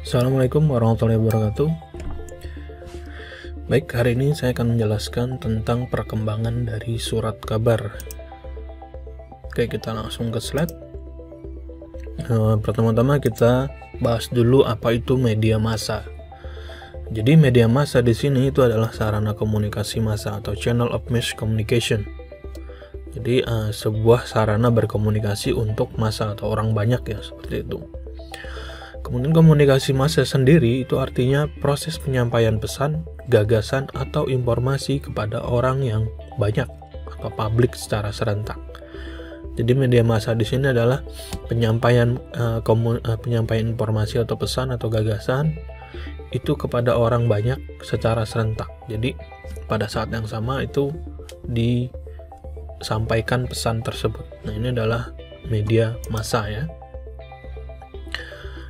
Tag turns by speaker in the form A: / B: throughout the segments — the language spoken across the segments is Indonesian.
A: Assalamualaikum warahmatullahi wabarakatuh. Baik, hari ini saya akan menjelaskan tentang perkembangan dari surat kabar. Oke, kita langsung ke slide. Pertama-tama kita bahas dulu apa itu media massa. Jadi media massa di sini itu adalah sarana komunikasi massa atau channel of mass communication. Jadi sebuah sarana berkomunikasi untuk massa atau orang banyak ya, seperti itu. Kemudian komunikasi massa sendiri itu artinya proses penyampaian pesan, gagasan, atau informasi kepada orang yang banyak atau publik secara serentak. Jadi media massa di sini adalah penyampaian informasi atau pesan atau gagasan itu kepada orang banyak secara serentak. Jadi pada saat yang sama itu disampaikan pesan tersebut. Nah, ini adalah media massa ya.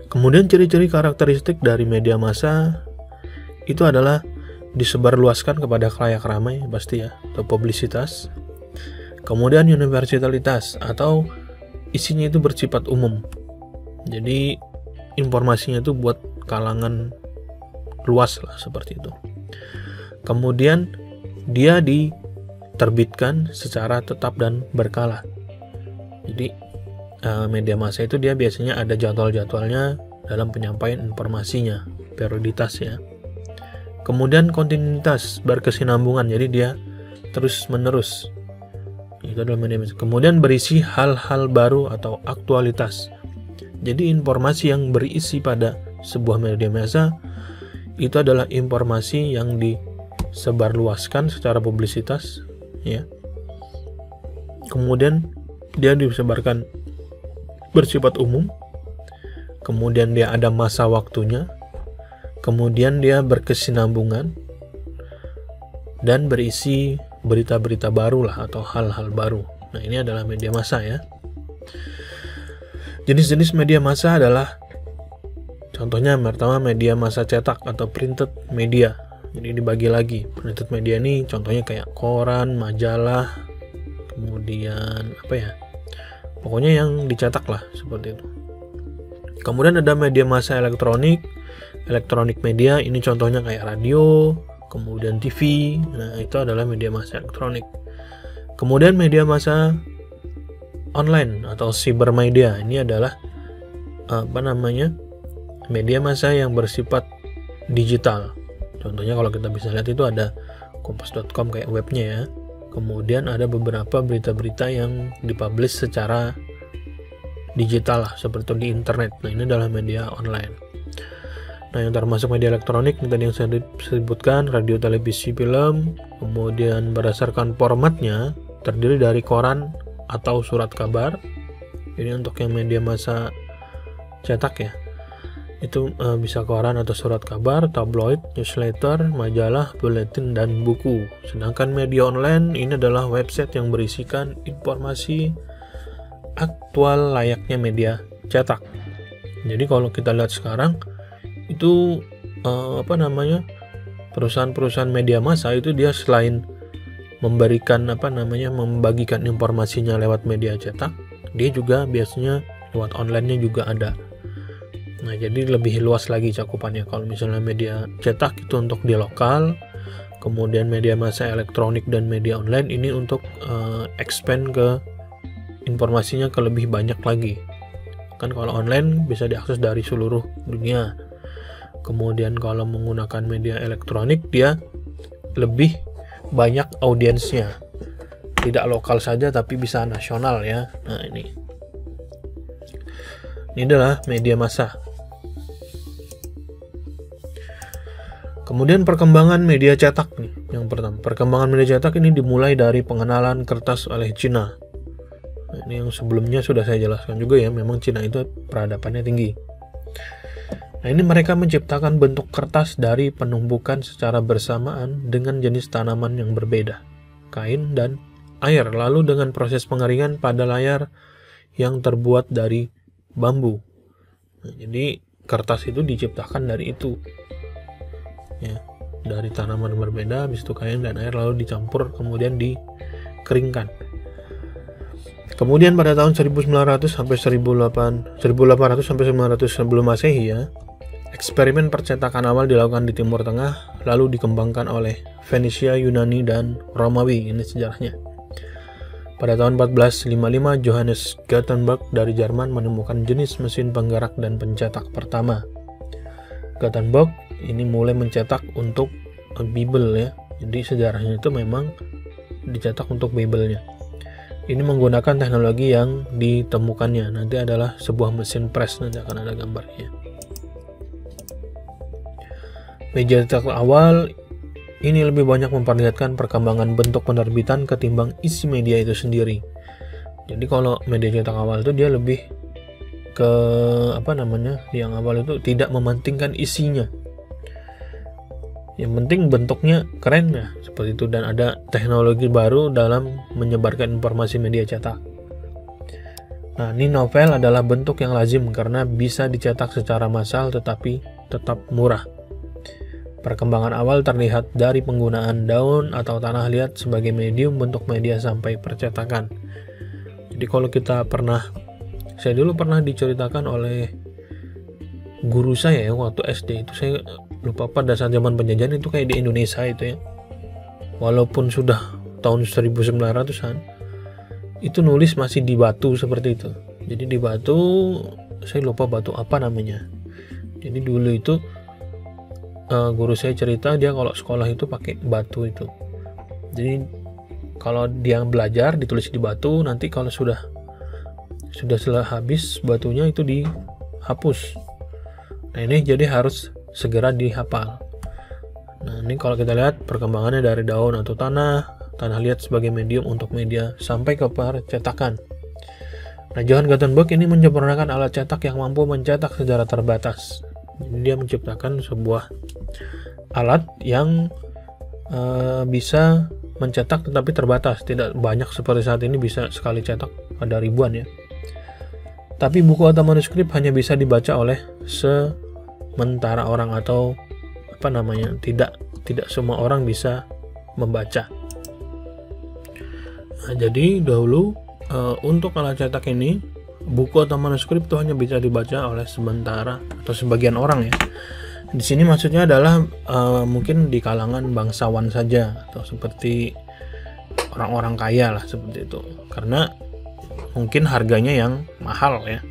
A: Kemudian ciri-ciri karakteristik dari media massa itu adalah disebarluaskan kepada khalayak ramai pasti ya, atau publisitas. Kemudian universalitas atau isinya itu bersifat umum. Jadi informasinya itu buat kalangan luas lah, seperti itu. Kemudian dia diterbitkan secara tetap dan berkala. Jadi media massa itu dia biasanya ada jadwal-jadwalnya dalam penyampaian informasinya, perioditas ya. Kemudian kontinuitas, berkesinambungan, jadi dia terus menerus. Itu adalah media massa. Kemudian berisi hal-hal baru atau aktualitas. Jadi informasi yang berisi pada sebuah media massa itu adalah informasi yang disebarluaskan secara publisitas ya. Kemudian dia disebarkan bersifat umum, kemudian dia ada masa waktunya, kemudian dia berkesinambungan, dan berisi berita-berita baru lah atau hal-hal baru. Nah, ini adalah media massa ya. Jenis-jenis media massa adalah contohnya pertama media massa cetak atau printed media. Jadi dibagi lagi. Printed media ini contohnya kayak koran, majalah, kemudian apa ya? Pokoknya yang dicetak lah, seperti itu. Kemudian ada media massa elektronik media, ini contohnya kayak radio, kemudian TV. Nah, itu adalah media massa elektronik. Kemudian media massa online atau cybermedia, ini adalah media massa yang bersifat digital. Contohnya kalau kita bisa lihat itu ada kompas.com kayak webnya ya. Kemudian ada beberapa berita-berita yang dipublish secara digital lah, seperti di internet. Nah, ini adalah media online. Nah, yang termasuk media elektronik tadi yang saya sebutkan, radio, televisi, film. Kemudian berdasarkan formatnya terdiri dari koran atau surat kabar. Ini untuk yang media massa cetak ya. Itu bisa koran atau surat kabar, tabloid, newsletter, majalah, buletin, dan buku. Sedangkan media online ini adalah website yang berisikan informasi aktual layaknya media cetak. Jadi kalau kita lihat sekarang itu perusahaan-perusahaan media massa itu dia selain membagikan informasinya lewat media cetak, dia juga biasanya lewat online-nya juga ada. Nah, jadi lebih luas lagi cakupannya. Kalau misalnya media cetak itu untuk di lokal, kemudian media massa elektronik dan media online ini untuk expand ke informasinya ke lebih banyak lagi. Kan kalau online bisa diakses dari seluruh dunia. Kemudian kalau menggunakan media elektronik dia lebih banyak audiensnya. Tidak lokal saja tapi bisa nasional ya. Nah, ini adalah media massa. Kemudian perkembangan media cetak nih. Yang pertama, perkembangan media cetak ini dimulai dari pengenalan kertas oleh Cina. Nah, ini yang sebelumnya sudah saya jelaskan juga ya, memang Cina itu peradabannya tinggi. Nah, ini mereka menciptakan bentuk kertas dari penumbukan secara bersamaan dengan jenis tanaman yang berbeda, kain dan air, lalu dengan proses pengeringan pada layar yang terbuat dari bambu. Nah, jadi kertas itu diciptakan dari itu. Ya, dari tanaman berbeda, habis itu kain dan air lalu dicampur kemudian dikeringkan. Kemudian pada tahun 1900 sampai 1800 sampai 900 sebelum Masehi ya, Eksperimen percetakan awal dilakukan di Timur Tengah, lalu dikembangkan oleh Venesia, Yunani, dan Romawi. Ini sejarahnya. Pada tahun 1455, Johannes Gutenberg dari Jerman menemukan jenis mesin penggerak dan pencetak pertama. Gutenberg ini mulai mencetak untuk Bible ya. Jadi sejarahnya itu memang dicetak untuk Bible-nya. Ini menggunakan teknologi yang ditemukannya. Nanti adalah sebuah mesin press, nanti akan ada gambarnya. Media cetak awal ini lebih banyak memperlihatkan perkembangan bentuk penerbitan ketimbang isi media itu sendiri. Jadi kalau media cetak awal itu dia lebih ke yang awal itu tidak mementingkan isinya. Yang penting bentuknya keren ya, seperti itu, dan ada teknologi baru dalam menyebarkan informasi media cetak. Nah, ini novel adalah bentuk yang lazim karena bisa dicetak secara massal tetapi tetap murah. Perkembangan awal terlihat dari penggunaan daun atau tanah liat sebagai medium bentuk media sampai percetakan. Jadi kalau saya dulu pernah diceritakan oleh guru saya ya, waktu SD itu, saya lupa pada saat zaman penjajahan itu kayak di Indonesia itu ya. Walaupun sudah tahun 1900-an, itu nulis masih di batu seperti itu. Jadi di batu, saya lupa batu apa namanya. Jadi dulu itu guru saya cerita dia kalau sekolah itu pakai batu itu. Jadi kalau dia belajar ditulis di batu, nanti kalau sudah habis batunya itu dihapus. Nah ini jadi harus segera dihafal. Nah ini kalau kita lihat perkembangannya dari daun atau tanah liat sebagai medium untuk media sampai ke percetakan. Nah Johann Gutenberg ini menyempurnakan alat cetak yang mampu mencetak secara terbatas. Jadi dia menciptakan sebuah alat yang bisa mencetak tetapi terbatas, tidak banyak seperti saat ini bisa sekali cetak ada ribuan ya. Tapi buku atau manuskrip hanya bisa dibaca oleh sementara orang atau tidak semua orang bisa membaca. Nah, jadi dahulu untuk alat cetak ini buku atau manuskrip itu hanya bisa dibaca oleh sementara atau sebagian orang ya. Di sini maksudnya adalah mungkin di kalangan bangsawan saja atau seperti orang-orang kaya lah seperti itu. Karena mungkin harganya yang mahal ya.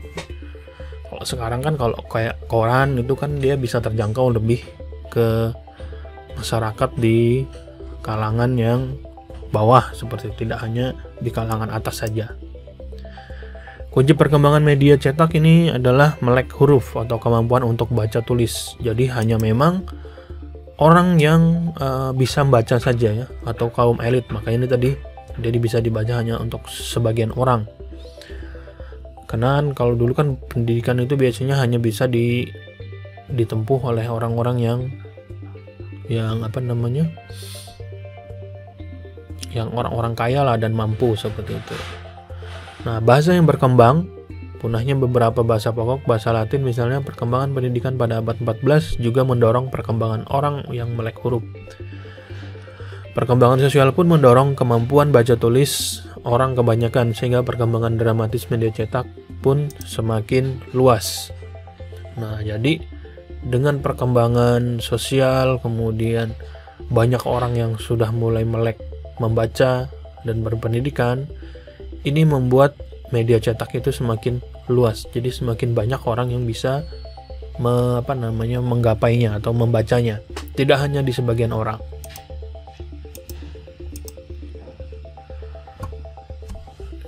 A: Kalau sekarang kan kalau kayak koran itu kan dia bisa terjangkau lebih ke masyarakat di kalangan yang bawah, seperti tidak hanya di kalangan atas saja. Kunci perkembangan media cetak ini adalah melek huruf atau kemampuan untuk baca tulis. Jadi hanya memang orang yang bisa membaca saja ya, atau kaum elit. Makanya ini tadi jadi bisa dibaca hanya untuk sebagian orang. Karena kalau dulu kan pendidikan itu biasanya hanya bisa ditempuh oleh orang-orang yang orang-orang kaya lah dan mampu seperti itu. Nah, bahasa yang berkembang, punahnya beberapa bahasa pokok, bahasa Latin misalnya, perkembangan pendidikan pada abad 14 juga mendorong perkembangan orang yang melek huruf. Perkembangan sosial pun mendorong kemampuan baca tulis orang kebanyakan, sehingga perkembangan dramatis media cetak pun semakin luas. Nah, jadi dengan perkembangan sosial, kemudian banyak orang yang sudah mulai melek membaca dan berpendidikan, ini membuat media cetak itu semakin luas. Jadi semakin banyak orang yang bisa menggapainya atau membacanya, tidak hanya di sebagian orang.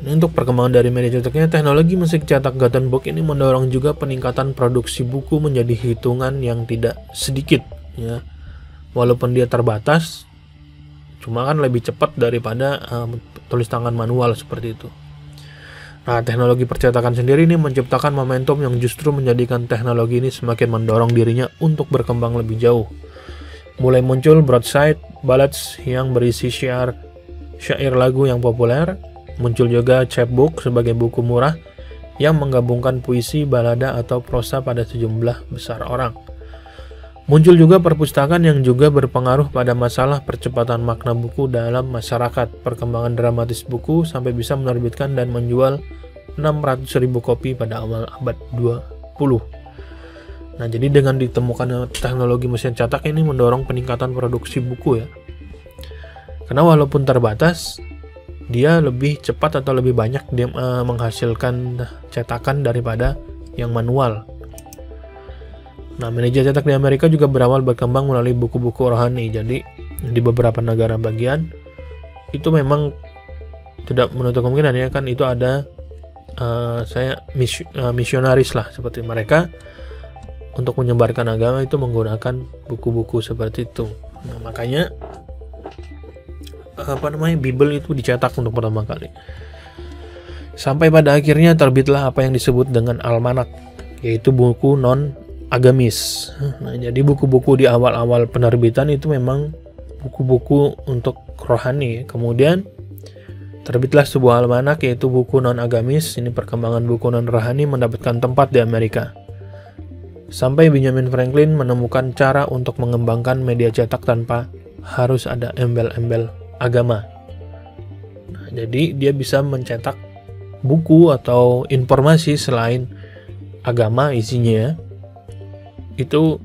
A: Untuk perkembangan dari media cetaknya, teknologi mesin cetak Gutenberg ini mendorong juga peningkatan produksi buku menjadi hitungan yang tidak sedikit ya. Walaupun dia terbatas, cuma kan lebih cepat daripada tulis tangan manual seperti itu. Nah, teknologi percetakan sendiri ini menciptakan momentum yang justru menjadikan teknologi ini semakin mendorong dirinya untuk berkembang lebih jauh. Mulai muncul broadside, ballads yang berisi syair lagu yang populer. Muncul juga chapbook sebagai buku murah yang menggabungkan puisi, balada, atau prosa pada sejumlah besar orang. Muncul juga perpustakaan yang juga berpengaruh pada masalah percepatan makna buku dalam masyarakat. Perkembangan dramatis buku sampai bisa menerbitkan dan menjual 600.000 kopi pada awal abad 20. Nah, jadi dengan ditemukannya teknologi mesin cetak ini mendorong peningkatan produksi buku ya. Karena walaupun terbatas, dia lebih cepat atau lebih banyak dia menghasilkan cetakan daripada yang manual. Nah, media cetak di Amerika juga berawal berkembang melalui buku-buku rohani. Jadi di beberapa negara bagian itu memang tidak menutup kemungkinan ya, kan itu ada misionaris lah seperti mereka untuk menyebarkan agama itu menggunakan buku-buku seperti itu. Nah, makanya Bible itu dicetak untuk pertama kali. Sampai pada akhirnya terbitlah apa yang disebut dengan almanak, yaitu buku non-agamis. Nah, jadi buku-buku di awal-awal penerbitan itu memang buku-buku untuk rohani. Kemudian terbitlah sebuah almanak yaitu buku non-agamis. Ini perkembangan buku non-rohani mendapatkan tempat di Amerika. Sampai Benjamin Franklin menemukan cara untuk mengembangkan media cetak tanpa harus ada embel-embel agama. Nah, jadi dia bisa mencetak buku atau informasi selain agama isinya itu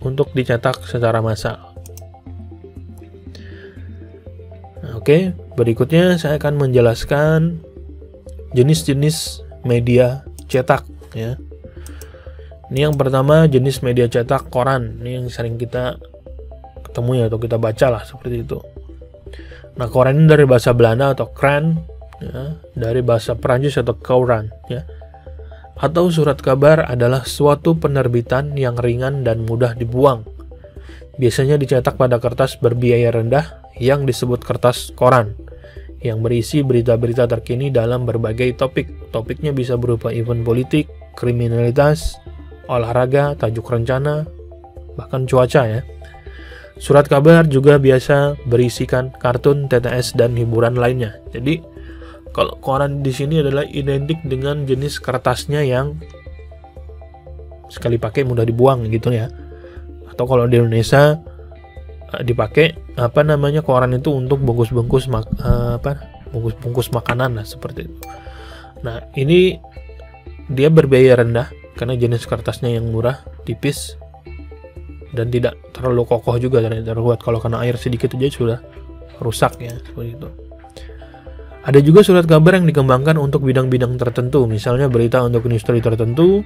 A: untuk dicetak secara massal. Nah, oke, berikutnya saya akan menjelaskan jenis-jenis media cetak ya. Ini yang pertama jenis media cetak koran. Ini yang sering kita ketemu ya, atau kita baca lah seperti itu. Nah, koran ini dari bahasa Belanda atau krant ya, dari bahasa Prancis atau courant ya. Atau surat kabar adalah suatu penerbitan yang ringan dan mudah dibuang. Biasanya dicetak pada kertas berbiaya rendah yang disebut kertas koran, yang berisi berita-berita terkini dalam berbagai topik. Topiknya bisa berupa event politik, kriminalitas, olahraga, tajuk rencana, bahkan cuaca ya. Surat kabar juga biasa berisikan kartun, TTS, dan hiburan lainnya. Jadi kalau koran di sini adalah identik dengan jenis kertasnya yang sekali pakai mudah dibuang gitu ya. Atau kalau di Indonesia dipakai koran itu untuk bungkus-bungkus bungkus makanan lah seperti itu. Nah, ini dia berbiaya rendah karena jenis kertasnya yang murah, tipis, dan tidak terlalu kokoh juga dan terbuat kalau kena air sedikit aja sudah rusak ya, seperti itu. Ada juga surat kabar yang dikembangkan untuk bidang-bidang tertentu, misalnya berita untuk industri tertentu,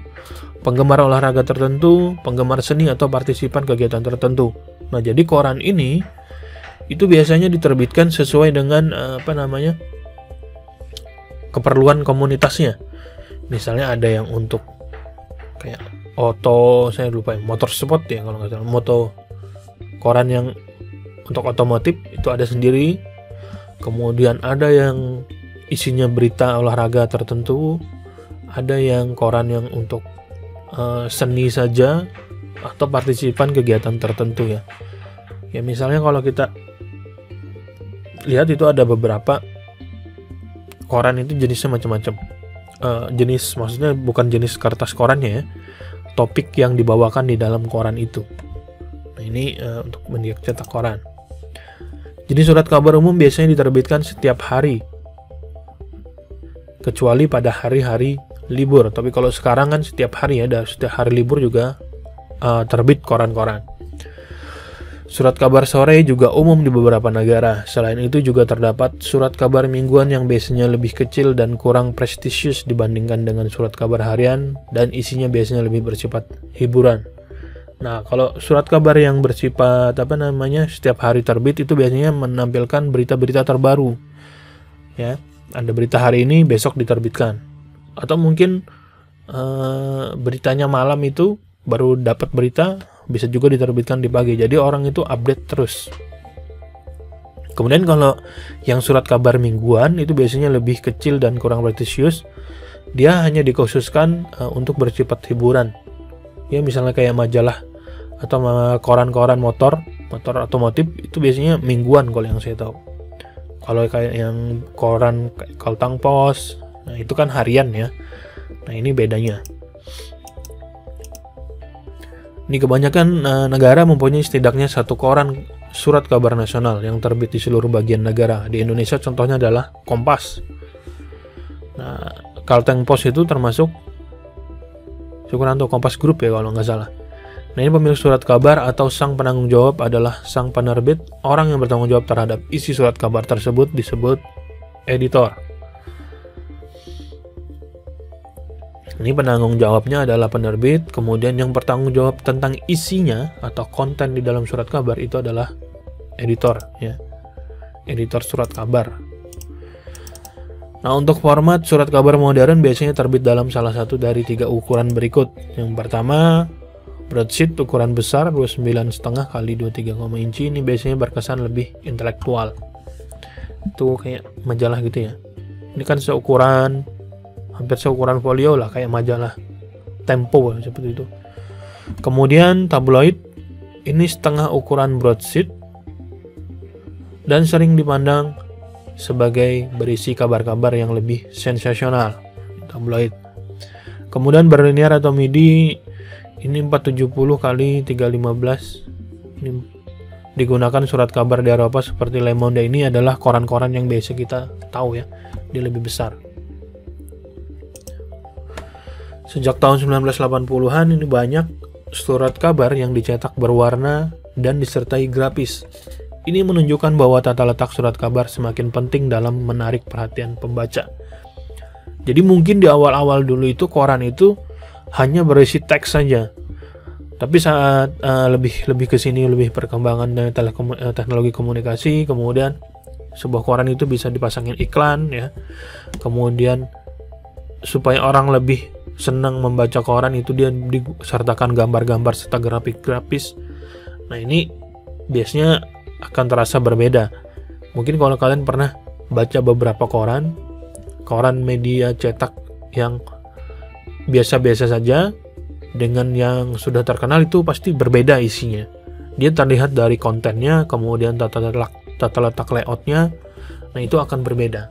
A: penggemar olahraga tertentu, penggemar seni atau partisipan kegiatan tertentu. Nah, jadi koran ini itu biasanya diterbitkan sesuai dengan keperluan komunitasnya. Misalnya ada yang untuk kayak motorsport ya kalau nggak salah, koran yang untuk otomotif itu ada sendiri. Kemudian ada yang isinya berita olahraga tertentu, ada yang koran yang untuk seni saja atau partisipan kegiatan tertentu ya. Ya misalnya kalau kita lihat itu ada beberapa koran itu jenisnya macam-macam. Jenis maksudnya bukan jenis kertas korannya ya, topik yang dibawakan di dalam koran itu. Nah, ini untuk media cetak koran. Jadi surat kabar umum biasanya diterbitkan setiap hari, kecuali pada hari-hari libur. Tapi kalau sekarang kan setiap hari ya, setiap hari libur juga terbit koran-koran. Surat kabar sore juga umum di beberapa negara. Selain itu juga terdapat surat kabar mingguan yang biasanya lebih kecil dan kurang prestisius dibandingkan dengan surat kabar harian, dan isinya biasanya lebih bersifat hiburan. Nah, kalau surat kabar yang bersifat setiap hari terbit itu biasanya menampilkan berita-berita terbaru. Ya, ada berita hari ini besok diterbitkan. Atau mungkin beritanya malam itu baru dapat berita, bisa juga diterbitkan di pagi. Jadi orang itu update terus. Kemudian kalau yang surat kabar mingguan itu biasanya lebih kecil dan kurang prestisius. Dia hanya dikhususkan untuk bersifat hiburan. Ya misalnya kayak majalah atau koran-koran motor otomotif itu biasanya mingguan kalau yang saya tahu. Kalau kayak yang koran Kaltang Pos, nah itu kan harian ya. Nah ini bedanya. Ini kebanyakan negara mempunyai setidaknya satu koran surat kabar nasional yang terbit di seluruh bagian negara. Di Indonesia contohnya adalah Kompas. Nah, Kalteng Pos itu termasuk Sukranto, Kompas Group ya kalau nggak salah. Nah, ini pemilik surat kabar atau sang penanggung jawab adalah sang penerbit. Orang yang bertanggung jawab terhadap isi surat kabar tersebut disebut editor. Ini penanggung jawabnya adalah penerbit, kemudian yang bertanggung jawab tentang isinya atau konten di dalam surat kabar itu adalah editor ya. Editor surat kabar. Nah, untuk format surat kabar modern biasanya terbit dalam salah satu dari 3 ukuran berikut. Yang pertama, broadsheet ukuran besar 29,5 kali 23 inci. Ini biasanya berkesan lebih intelektual. Itu kayak majalah gitu ya. Ini kan hampir seukuran folio lah, kayak majalah Tempo seperti itu. Kemudian tabloid, ini setengah ukuran broadsheet dan sering dipandang sebagai berisi kabar-kabar yang lebih sensasional, tabloid. Kemudian berlinear atau midi, ini 470 kali 315. Ini digunakan surat kabar di Eropa seperti Le Monde. Ini adalah koran-koran yang biasa kita tahu ya, dia lebih besar. Sejak tahun 1980-an ini banyak surat kabar yang dicetak berwarna dan disertai grafis. Ini menunjukkan bahwa tata letak surat kabar semakin penting dalam menarik perhatian pembaca. Jadi mungkin di awal-awal dulu itu koran itu hanya berisi teks saja. Tapi saat lebih ke sini, lebih perkembangan teknologi komunikasi, kemudian sebuah koran itu bisa dipasangin iklan ya. Kemudian supaya orang lebih senang membaca koran itu dia disertakan gambar-gambar serta grafis. Nah, ini biasanya akan terasa berbeda. Mungkin kalau kalian pernah baca beberapa koran media cetak yang biasa-biasa saja dengan yang sudah terkenal, itu pasti berbeda isinya. Dia terlihat dari kontennya, kemudian tata letak layoutnya, nah itu akan berbeda.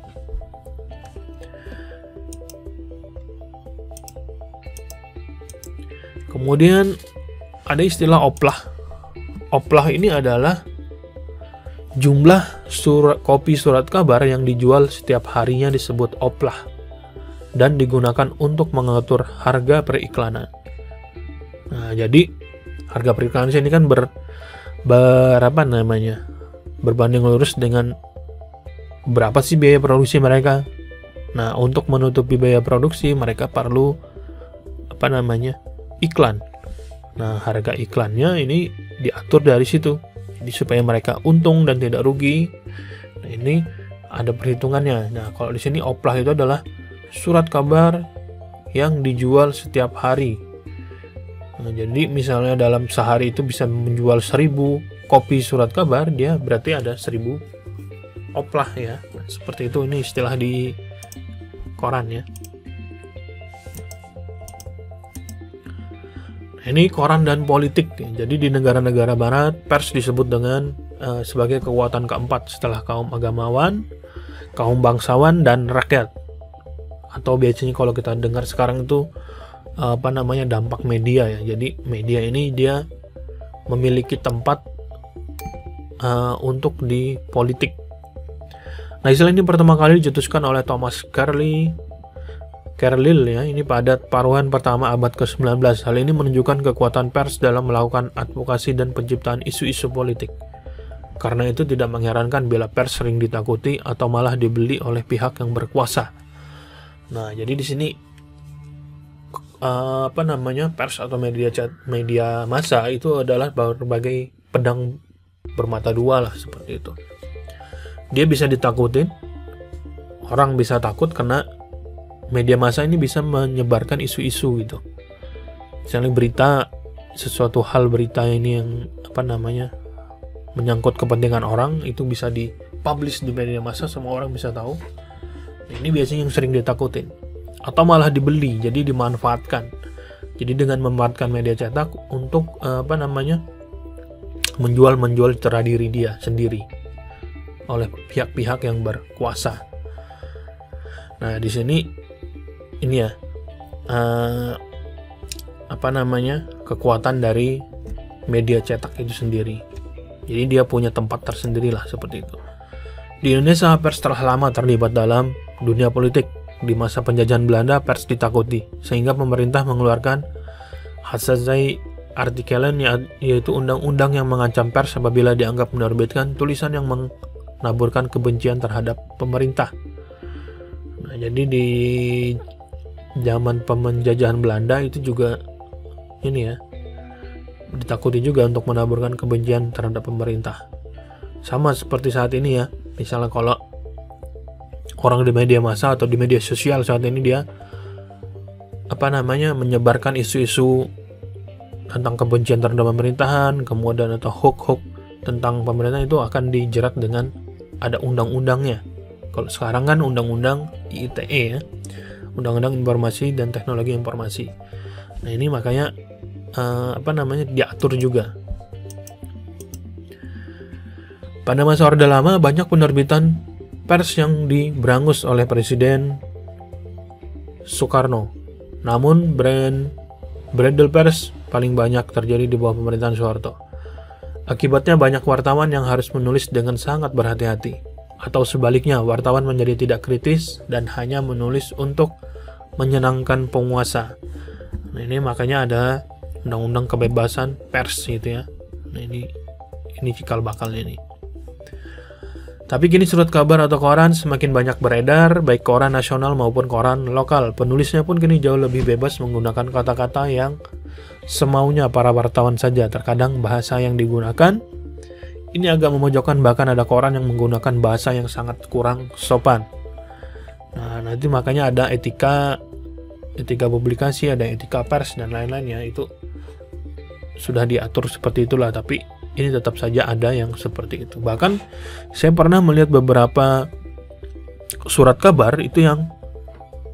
A: Kemudian ada istilah oplah. Oplah ini adalah jumlah kopi surat kabar yang dijual setiap harinya disebut oplah dan digunakan untuk mengatur harga periklanan. Nah, jadi harga periklanan ini kan berbanding lurus dengan berapa sih biaya produksi mereka. Nah, untuk menutupi biaya produksi mereka perlu iklan. Nah, harga iklannya ini diatur dari situ. Jadi supaya mereka untung dan tidak rugi. Nah, ini ada perhitungannya. Nah, kalau di sini oplah itu adalah surat kabar yang dijual setiap hari. Nah, jadi misalnya dalam sehari itu bisa menjual 1000 kopi surat kabar, dia berarti ada 1000 oplah ya. Nah, seperti itu, ini istilah di koran ya. Ini koran dan politik. Jadi di negara-negara barat, pers disebut dengan sebagai kekuatan keempat setelah kaum agamawan, kaum bangsawan, dan rakyat. Atau biasanya kalau kita dengar sekarang itu dampak media ya. Jadi media ini dia memiliki tempat untuk di politik. Nah, istilah ini pertama kali dicetuskan oleh Thomas Carlyle ya, ini pada paruhan pertama abad ke-19. Hal ini menunjukkan kekuatan pers dalam melakukan advokasi dan penciptaan isu-isu politik. Karena itu tidak mengherankan bila pers sering ditakuti atau malah dibeli oleh pihak yang berkuasa. Nah, jadi di sini pers atau media massa itu adalah berbagai pedang bermata dua lah, seperti itu. Dia bisa ditakutin, orang bisa takut karena media massa ini bisa menyebarkan isu-isu gitu. Misalnya berita ini yang menyangkut kepentingan orang, itu bisa dipublish di media massa, semua orang bisa tahu. Nah, ini biasanya yang sering ditakutin. Atau malah dibeli, jadi dimanfaatkan. Jadi dengan memanfaatkan media cetak untuk menjual citra diri dia sendiri oleh pihak-pihak yang berkuasa. Nah, di sini ini ya kekuatan dari media cetak itu sendiri. Jadi dia punya tempat tersendiri lah, seperti itu. Di Indonesia, pers telah lama terlibat dalam dunia politik. Di masa penjajahan Belanda, pers ditakuti sehingga pemerintah mengeluarkan Hassazai artikelen yaitu undang-undang yang mengancam pers apabila dianggap menerbitkan tulisan yang menaburkan kebencian terhadap pemerintah. Nah, jadi di zaman penjajahan Belanda itu juga ini ya, ditakuti juga untuk menaburkan kebencian terhadap pemerintah. Sama seperti saat ini ya, misalnya kalau orang di media massa atau di media sosial saat ini dia menyebarkan isu-isu tentang kebencian terhadap pemerintahan, kemudian atau hoax tentang pemerintah, itu akan dijerat dengan ada undang-undangnya. Kalau sekarang kan undang-undang ITE ya, Undang-Undang Informasi dan Teknologi Informasi. Nah, ini makanya diatur juga. Pada masa Orde Lama banyak penerbitan pers yang diberangus oleh Presiden Soekarno. Namun Bredel pers paling banyak terjadi di bawah pemerintahan Soeharto. Akibatnya banyak wartawan yang harus menulis dengan sangat berhati-hati. Atau sebaliknya, wartawan menjadi tidak kritis dan hanya menulis untuk menyenangkan penguasa. Nah, ini makanya ada undang-undang kebebasan pers gitu ya. Nah, ini cikal bakalnya nih. Tapi kini surat kabar atau koran semakin banyak beredar, baik koran nasional maupun koran lokal. Penulisnya pun kini jauh lebih bebas menggunakan kata-kata yang semaunya para wartawan saja. Terkadang bahasa yang digunakan ini agak memojokkan, bahkan ada koran yang menggunakan bahasa yang sangat kurang sopan. Nah, nanti makanya ada etika publikasi, ada etika pers dan lain-lainnya, itu sudah diatur seperti itulah, tapi ini tetap saja ada yang seperti itu. Bahkan saya pernah melihat beberapa surat kabar itu yang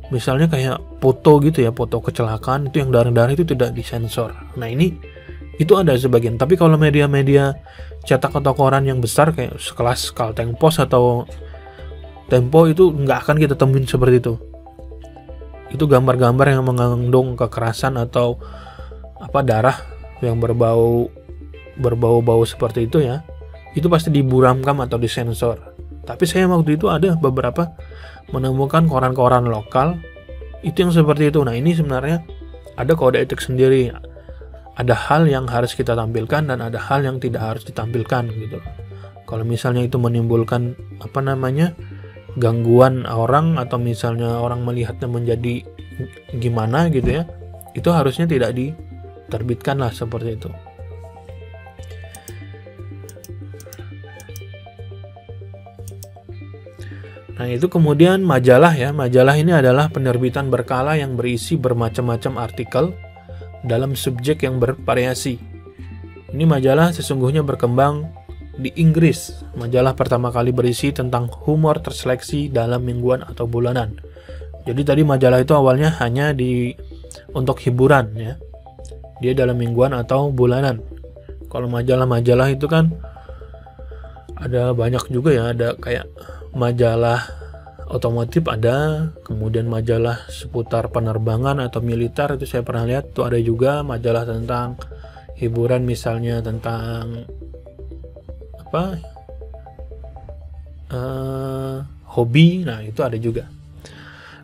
A: misalnya kayak foto gitu ya, foto kecelakaan itu yang darah-darah itu tidak disensor. Nah, itu ada sebagian. Tapi kalau media-media cetak atau koran yang besar kayak sekelas Kalteng Pos atau Tempo itu nggak akan kita temuin seperti itu. Itu gambar-gambar yang mengandung kekerasan atau darah yang berbau-bau seperti itu ya, itu pasti diburamkan atau disensor. Tapi saya waktu itu ada beberapa menemukan koran-koran lokal itu yang seperti itu. Nah, ini sebenarnya ada kode etik sendiri. Ada hal yang harus kita tampilkan dan ada hal yang tidak harus ditampilkan gitu. Kalau misalnya itu menimbulkan gangguan orang, atau misalnya orang melihatnya menjadi gimana gitu ya, itu harusnya tidak diterbitkan lah seperti itu. Nah, itu kemudian majalah ya. Majalah ini adalah penerbitan berkala yang berisi bermacam-macam artikel dalam subjek yang bervariasi. Ini majalah sesungguhnya berkembang di Inggris. Majalah pertama kali berisi tentang humor terseleksi dalam mingguan atau bulanan. Jadi tadi majalah itu awalnya hanya untuk hiburan ya. Dia dalam mingguan atau bulanan. Kalau majalah-majalah itu kan ada banyak juga ya, ada kayak majalah otomotif ada, kemudian majalah seputar penerbangan atau militer itu saya pernah lihat. Itu ada juga majalah tentang hiburan, misalnya tentang hobi. Nah, itu ada juga.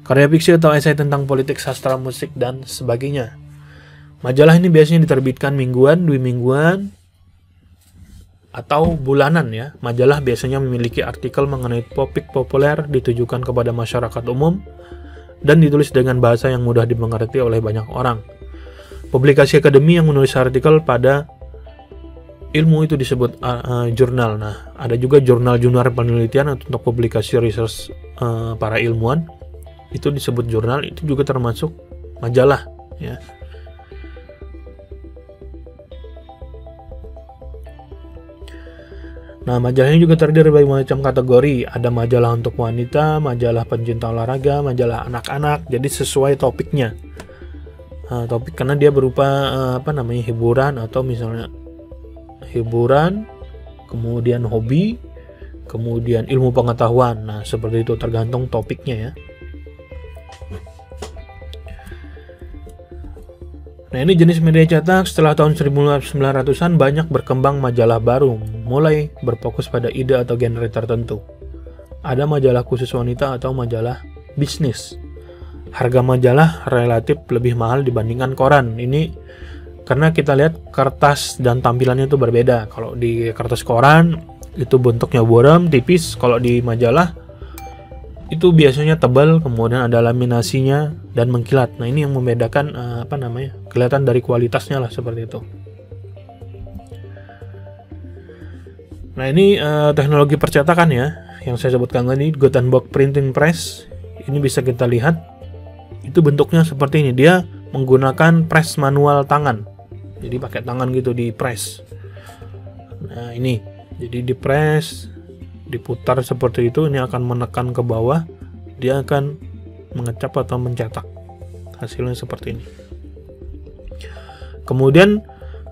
A: Karya fiksi atau esai tentang politik, sastra, musik, dan sebagainya. Majalah ini biasanya diterbitkan mingguan, 2 mingguan, atau bulanan ya. Majalah biasanya memiliki artikel mengenai topik populer ditujukan kepada masyarakat umum dan ditulis dengan bahasa yang mudah dimengerti oleh banyak orang. Publikasi akademi yang menulis artikel pada ilmu itu disebut jurnal. Nah, ada juga jurnal-jurnal penelitian untuk publikasi research para ilmuwan, itu disebut jurnal, itu juga termasuk majalah ya. Nah, majalah ini juga terdiri dari macam kategori. Ada majalah untuk wanita, majalah pencinta olahraga, majalah anak-anak. Jadi sesuai topiknya. Topik karena dia berupa hiburan, atau misalnya hiburan, kemudian hobi, kemudian ilmu pengetahuan. Nah, seperti itu tergantung topiknya ya. Nah, ini jenis media cetak. Setelah tahun 1900-an banyak berkembang majalah baru, mulai berfokus pada ide atau genre tertentu. Ada majalah khusus wanita atau majalah bisnis. Harga majalah relatif lebih mahal dibandingkan koran. Ini Karena kita lihat kertas dan tampilannya itu berbeda. Kalau di kertas koran itu bentuknya buram, tipis. Kalau di majalah itu biasanya tebal, kemudian ada laminasinya dan mengkilat. Nah, ini yang membedakan kelihatan dari kualitasnya lah, seperti itu. Nah, ini teknologi percetakan ya, yang saya sebutkan tadi, Gutenberg Printing Press. Ini bisa kita lihat, itu bentuknya seperti ini. Dia menggunakan press manual tangan, jadi pakai tangan gitu di press. Nah, ini jadi di press, diputar seperti itu. Ini akan menekan ke bawah, dia akan mengecap atau mencetak. Hasilnya seperti ini. Kemudian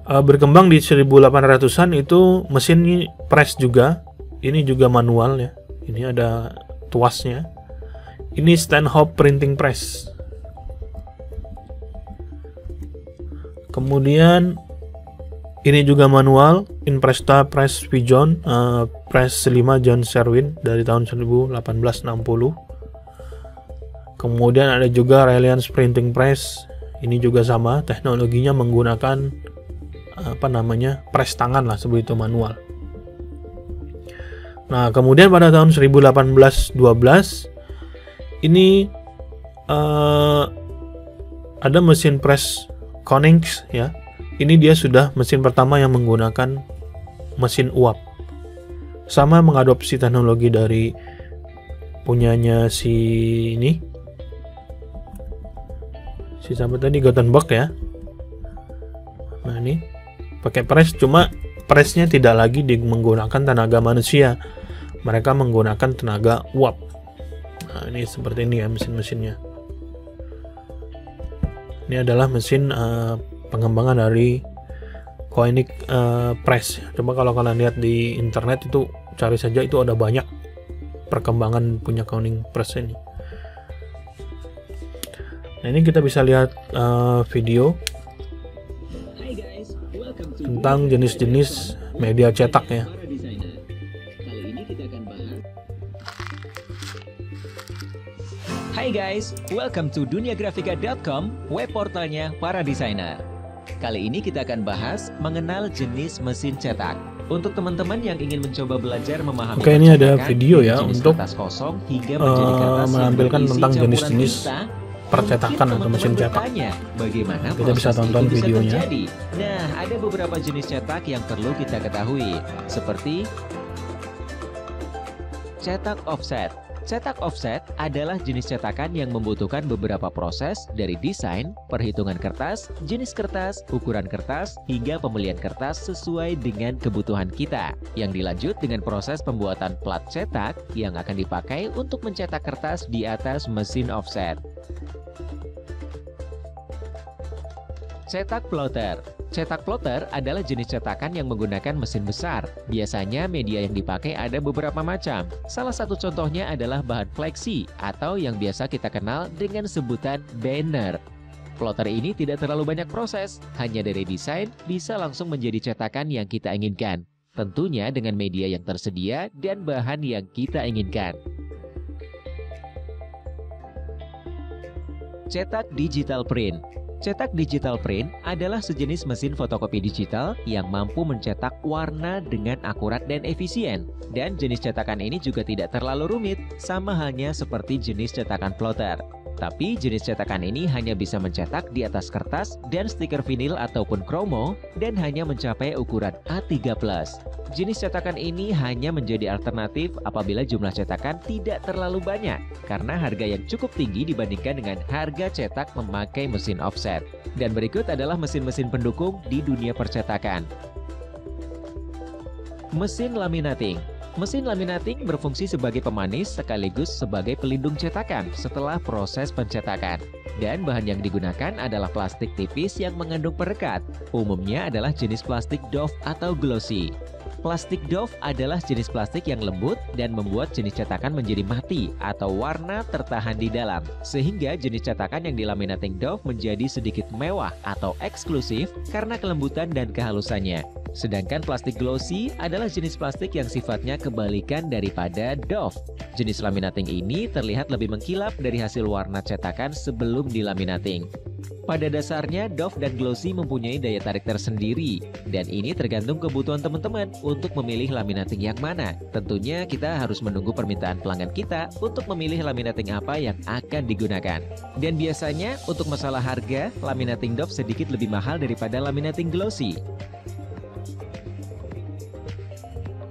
A: berkembang di 1800-an itu mesin press juga. Ini juga manual ya. Ini ada tuasnya. Ini Stanhope Printing Press. Kemudian ini juga manual, Impresta Press Pigeon, Press 5 John Sherwin dari tahun 1860. Kemudian ada juga Reliance Printing Press. Ini juga sama, teknologinya menggunakan press tangan lah, seperti itu, manual. Nah, kemudian pada tahun 1812 ini ada mesin press Konings ya. Ini dia sudah mesin pertama yang menggunakan mesin uap. Sama mengadopsi teknologi dari punyanya si sampai tadi Gutenberg ya. Nah, ini pakai press, cuma pressnya tidak lagi menggunakan tenaga manusia. Mereka menggunakan tenaga uap. Nah, ini seperti ini ya mesin-mesinnya. Ini adalah mesin pengembangan dari Koenig Press. Coba kalau kalian lihat di internet itu, cari saja, itu ada banyak perkembangan punya Koenig Press ini. Nah, ini kita bisa lihat video tentang jenis-jenis media cetak ya.
B: Hai guys, welcome to duniagrafika.com, web portalnya para desainer. Kali ini kita akan bahas mengenal jenis mesin cetak. Untuk teman-teman yang ingin mencoba belajar memahami
A: ini ada video ya untuk
B: kertas kosong hingga menjadi kertas
A: menampilkan tentang jenis-jenis percetakan atau mesin cetak.
B: Bagaimana
A: kita bisa tonton videonya.
B: Nah, ada beberapa jenis cetak yang perlu kita ketahui, seperti cetak offset. Cetak offset adalah jenis cetakan yang membutuhkan beberapa proses dari desain, perhitungan kertas, jenis kertas, ukuran kertas, hingga pembelian kertas sesuai dengan kebutuhan kita, yang dilanjut dengan proses pembuatan plat cetak yang akan dipakai untuk mencetak kertas di atas mesin offset. Cetak plotter. Cetak plotter adalah jenis cetakan yang menggunakan mesin besar. Biasanya media yang dipakai ada beberapa macam. Salah satu contohnya adalah bahan fleksi atau yang biasa kita kenal dengan sebutan banner. Plotter ini tidak terlalu banyak proses, hanya dari desain bisa langsung menjadi cetakan yang kita inginkan. Tentunya dengan media yang tersedia dan bahan yang kita inginkan. Cetak digital print. Cetak digital print adalah sejenis mesin fotokopi digital yang mampu mencetak warna dengan akurat dan efisien. Dan jenis cetakan ini juga tidak terlalu rumit, sama halnya seperti jenis cetakan plotter. Tapi jenis cetakan ini hanya bisa mencetak di atas kertas dan stiker vinil ataupun kromo dan hanya mencapai ukuran A3+. Jenis cetakan ini hanya menjadi alternatif apabila jumlah cetakan tidak terlalu banyak karena harga yang cukup tinggi dibandingkan dengan harga cetak memakai mesin offset. Dan berikut adalah mesin-mesin pendukung di dunia percetakan. Mesin laminating. Mesin laminating berfungsi sebagai pemanis sekaligus sebagai pelindung cetakan setelah proses pencetakan. Dan bahan yang digunakan adalah plastik tipis yang mengandung perekat. Umumnya adalah jenis plastik doff atau glossy. Plastik doff adalah jenis plastik yang lembut dan membuat jenis cetakan menjadi mati atau warna tertahan di dalam. Sehingga jenis cetakan yang dilaminating doff menjadi sedikit mewah atau eksklusif karena kelembutan dan kehalusannya. Sedangkan plastik glossy adalah jenis plastik yang sifatnya kebalikan daripada doff. Jenis laminating ini terlihat lebih mengkilap dari hasil warna cetakan sebelum dilaminating. Pada dasarnya, doff dan glossy mempunyai daya tarik tersendiri, dan ini tergantung kebutuhan teman-teman untuk memilih laminating yang mana. Tentunya kita harus menunggu permintaan pelanggan kita untuk memilih laminating apa yang akan digunakan. Dan biasanya untuk masalah harga, laminating doff sedikit lebih mahal daripada laminating glossy.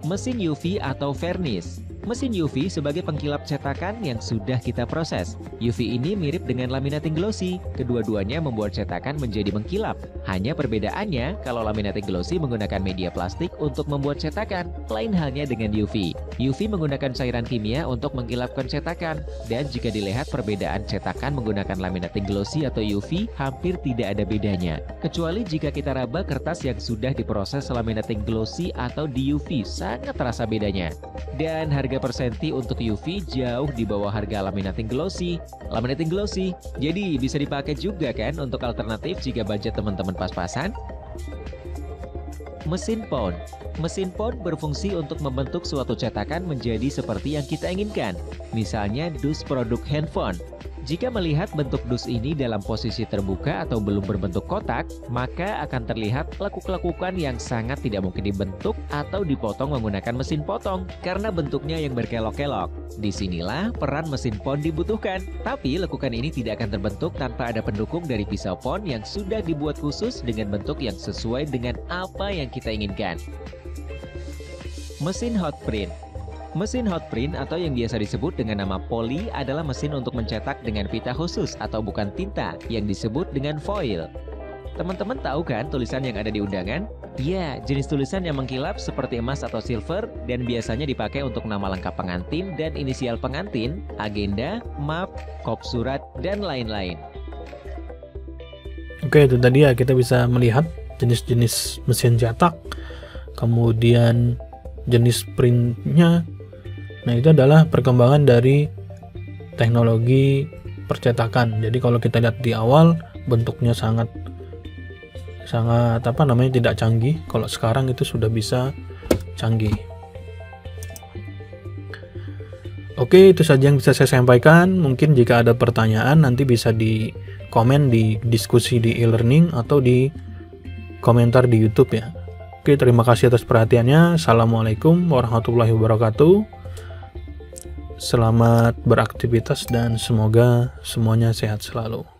B: Mesin UV atau vernis. Mesin UV sebagai pengkilap cetakan yang sudah kita proses. UV ini mirip dengan laminating glossy. Kedua-duanya membuat cetakan menjadi mengkilap. Hanya perbedaannya, kalau laminating glossy menggunakan media plastik untuk membuat cetakan, lain halnya dengan UV. UV menggunakan cairan kimia untuk mengkilapkan cetakan. Dan jika dilihat perbedaan cetakan menggunakan laminating glossy atau UV, hampir tidak ada bedanya. Kecuali jika kita raba kertas yang sudah diproses laminating glossy atau di UV, sangat terasa bedanya. Dan harga per senti untuk UV jauh di bawah harga laminating glossy. Jadi bisa dipakai juga kan untuk alternatif jika budget teman-teman pas-pasan. Mesin pond. Mesin pond berfungsi untuk membentuk suatu cetakan menjadi seperti yang kita inginkan. Misalnya dus produk handphone. Jika melihat bentuk dus ini dalam posisi terbuka atau belum berbentuk kotak, maka akan terlihat lekuk-lekukan yang sangat tidak mungkin dibentuk atau dipotong menggunakan mesin potong karena bentuknya yang berkelok-kelok. Disinilah peran mesin pond dibutuhkan. Tapi lekukan ini tidak akan terbentuk tanpa ada pendukung dari pisau pond yang sudah dibuat khusus dengan bentuk yang sesuai dengan apa yang kita inginkan. Mesin hot print. Mesin hot print atau yang biasa disebut dengan nama poly adalah mesin untuk mencetak dengan pita khusus atau bukan tinta yang disebut dengan foil. Teman-teman tahu kan tulisan yang ada di undangan? Ya, jenis tulisan yang mengkilap seperti emas atau silver dan biasanya dipakai untuk nama lengkap pengantin dan inisial pengantin, agenda, map, kop surat, dan lain-lain.
A: Oke, itu tadi ya, kita bisa melihat jenis-jenis mesin cetak, kemudian jenis printnya. Nah, itu adalah perkembangan dari teknologi percetakan. Jadi kalau kita lihat di awal bentuknya sangat tidak canggih. Kalau sekarang itu sudah bisa canggih. Oke, itu saja yang bisa saya sampaikan. Mungkin jika ada pertanyaan nanti bisa di komen di diskusi di e-learning atau di komentar di YouTube ya. Oke, terima kasih atas perhatiannya. Assalamualaikum warahmatullahi wabarakatuh. Selamat beraktivitas dan semoga semuanya sehat selalu.